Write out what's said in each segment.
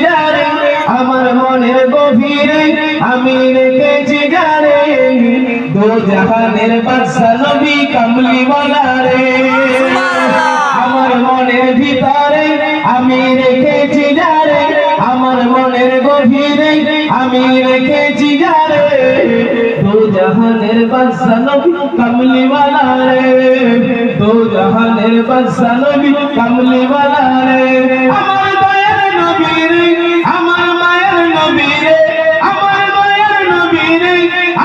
যারে আমার মনের গভীরে আমি রেখেছি যারে দো জাহানের বাদশা নবী কামলিওয়ালা রে আমার মনের ভিতরে আমি রেখেছি যারে আমার মনের গভীরে আমি রেখেছি যারে দো জাহানের বাদশা নবী কামলিওয়ালা রে দো জাহানের বাদশা নবী কামলিওয়ালা রে আমার দয়ার নবী রে আমার মায়ের নবী রে আমার দয়ার নবী রে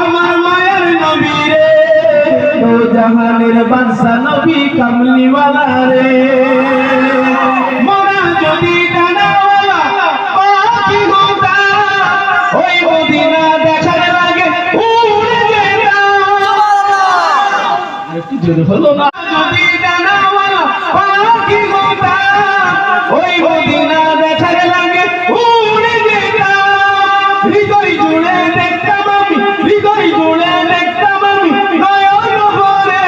আমার মায়ের নবী রে দো জাহানের বাদশা নবী কামলিওয়ালা রে মোরা যদি ডানাওয়ালা পাখি হতাম ওই মদিনা দেখার লাগে উড়ে যেতাম একটু জোরে হলো না যদি ডানাওয়ালা পাখি হতাম ওই মদিনা দেখার লাগে উড়ে যেতাম হৃদয় জুড়ে দেখতাম আমি হৃদয় জুড়ে দেখতাম আমি নয়ন ভরে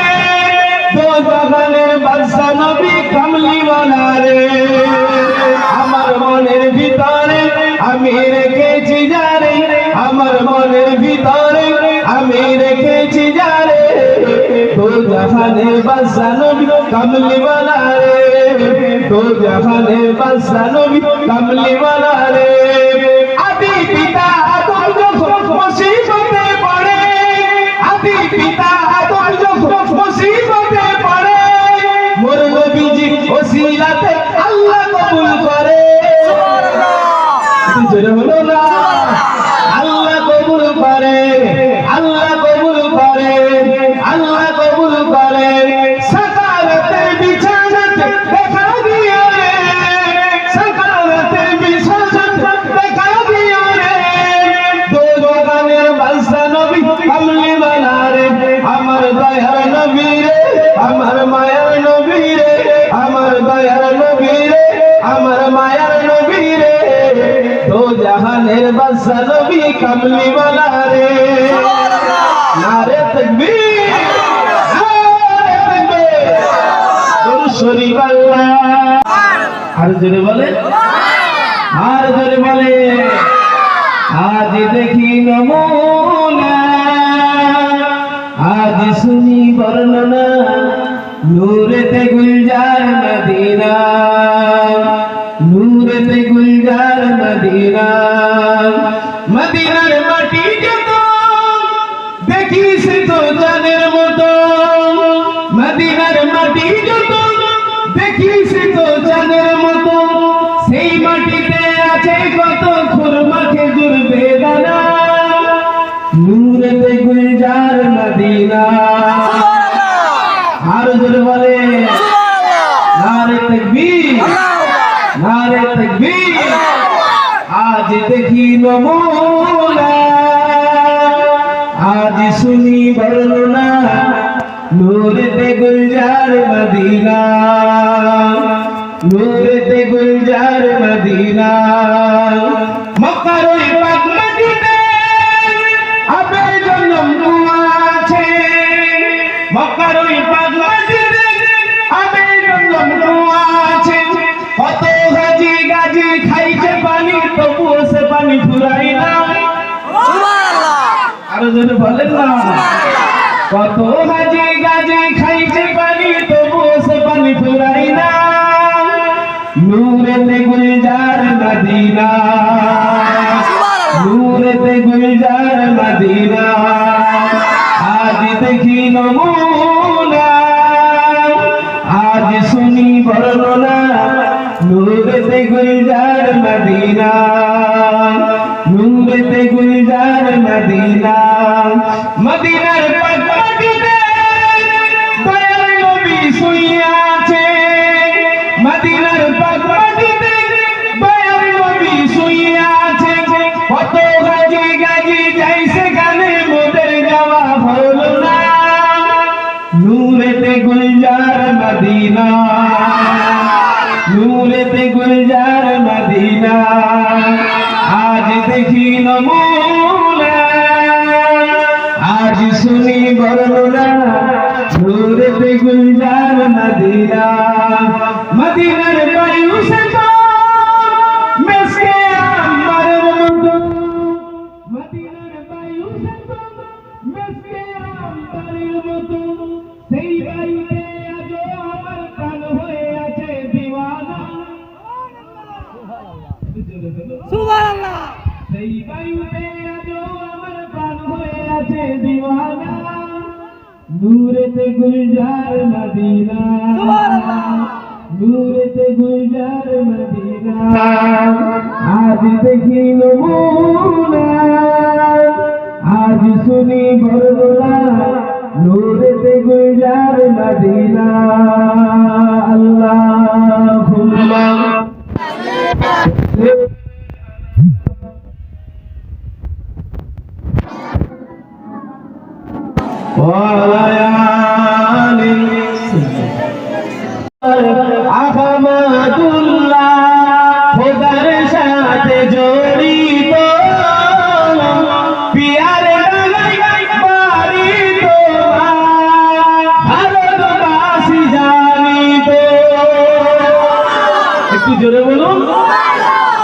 দো জাহানের বাদশা নবী কামলিওয়ালা রে আমার মনের ভিতরে আমি রেখেছি যারে আমার মনের ভিতরে আমি রেখেছি যারে দো জাহানের বাদশা নবী কামলিওয়ালা রে দো জাহানের বাদশা নবী কামলিওয়ালা রে আদি পিতা আদম যখন মুসিবতে পড়ে আদি পিতা আদম যখন মুসিবতে পড়ে মোর নবীজি ওসিলাতে আল্লাহ কবুল করে সুবহানাল্লাহ জোরে হলো না আল্লাহ কবুল করে আল্লাহ কবুল করে আল্লাহ কবুল করে সাকারাতে বিছানাতে দেখা দিও রে সাকারাতে বিছানাতে দেখা দিও রে দো জাহানের বাদশা নবী কামলিওয়ালা রে আমার দয়ার নবী রে আমার মায়ার নবী রে আমার দয়ার নবী রে আমার মায়ার নবী রে দো জাহানের বাদশা নবী কামলিওয়ালা রে নারে তাকবীর নারে তাকবীর দরুদ শরীফ আল্লাহ আর জোরে বলে আর জোরে বলে আজ দেখি নমুনা আজ শুনি বর্ণনা নূরেতে গুলজার মদিনা নূরেতে গুলজার মদিনা মদিনার মাটি যত দেখিস তো জানের মতো মদিনার মাটি যত দেখিস তো জানের মতো সেই মাটিতে আছে কত খুরমা খেজুর বেদানা নূরেতে গুলজার মদিনা আর জোরে বলে নারে তাকবীর নারে তাকবীর আজ দেখি নমুনা আজ শুনি বর্ণনা নূরেতে গুলজার মদিনা নূরেতে গুলজার মদিনা মক্কার ওই পাক মাটিতে আবের জন্ম আছে মক্কার ওই পাক মাটিতে আবের জন্ম আছে কত হাজি গাজি খাইছে পানি তবুও সে পানি ফুরাই না সুবহানাল্লাহ আর যদি বলেন না কত হাজি গাজি খাইছে পানি তবুও সে পানি ফুরাই না নূরেতে গুলজার মদিনা নূরেতে গুলজার মদিনা আজ দেখি নমুনা আজ শুনি বর্ণনা নূরেতে গুলজার মদিনা নূরেতে গুলজার মদিনা মদিনার পাক মাটিতে দয়ার নবী শুইয়া আছে মদিনার পাক মাটিতে দয়ার নবী শুইয়া আছে কত গাজি গাজি যাই সেখানে মোদের যাওয়া হলো না নূরেতে গুলজার মদিনা নূরেতে গুলজার মদিনা আজ দেখি নমুনা আজ শুনি বর্ণনা নূরেতে গুলজার মদিনা মদিনার বায়ু সে তো মেসকে সুবহানাল্লাহ। সেই বায়ুতে আজও আমার প্রাণ হয়ে আছে দিওয়ানা, নূরেতে গুলজার মদিনা, সুবহানাল্লাহ। নূরেতে গুলজার মদিনা, আজ দেখি নমুনা, আজ শুনি বর্ণনা, নূরেতে গুলজার মদিনা। আল্লাহুম্মা আহমদুল্লাহ খোদার সাথে জড়িত, পিয়ারে বাড়ি তোমার ভারতবাসী জানিত। একটু জোরে বলুন।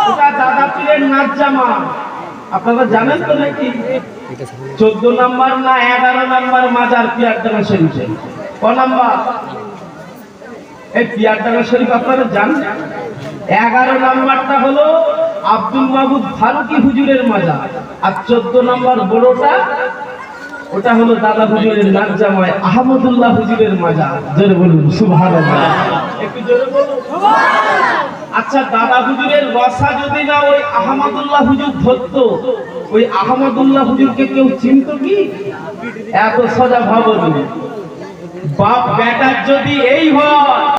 ওটা দাদা পীরের নাচ জামা, আপনারা জানেন তো নাকি? 14 নাম্বার না 11 নাম্বার মাজার পিয়ারডাঙ্গা শরীফে? ক নাম্বার? এই পিয়ারডাঙ্গা শরীফ আপনারা জানেন? 11 নাম্বারটা হলো আব্দুল মাহমুদ ফারুকি হুজুরের মাজার, আর 14 নাম্বার বড়টা ওটা হলো দাদা হুজুরের নাচ জামায় আহমদুল্লাহ হুজুরের মাজার। জোরে বলুন সুবহানাল্লাহ। একটু জোরে বলুন সুবহানাল্লাহ। আচ্ছা, দাদা হুজুরের রসা যদি না ওই আহমদুল্লাহ হুজুর ধরতো, ওই আহমদুল্লাহ হুজুরকে কেউ চিনত কি? এত সোজা ভাবনি। বাপ বেটার যদি এই হয়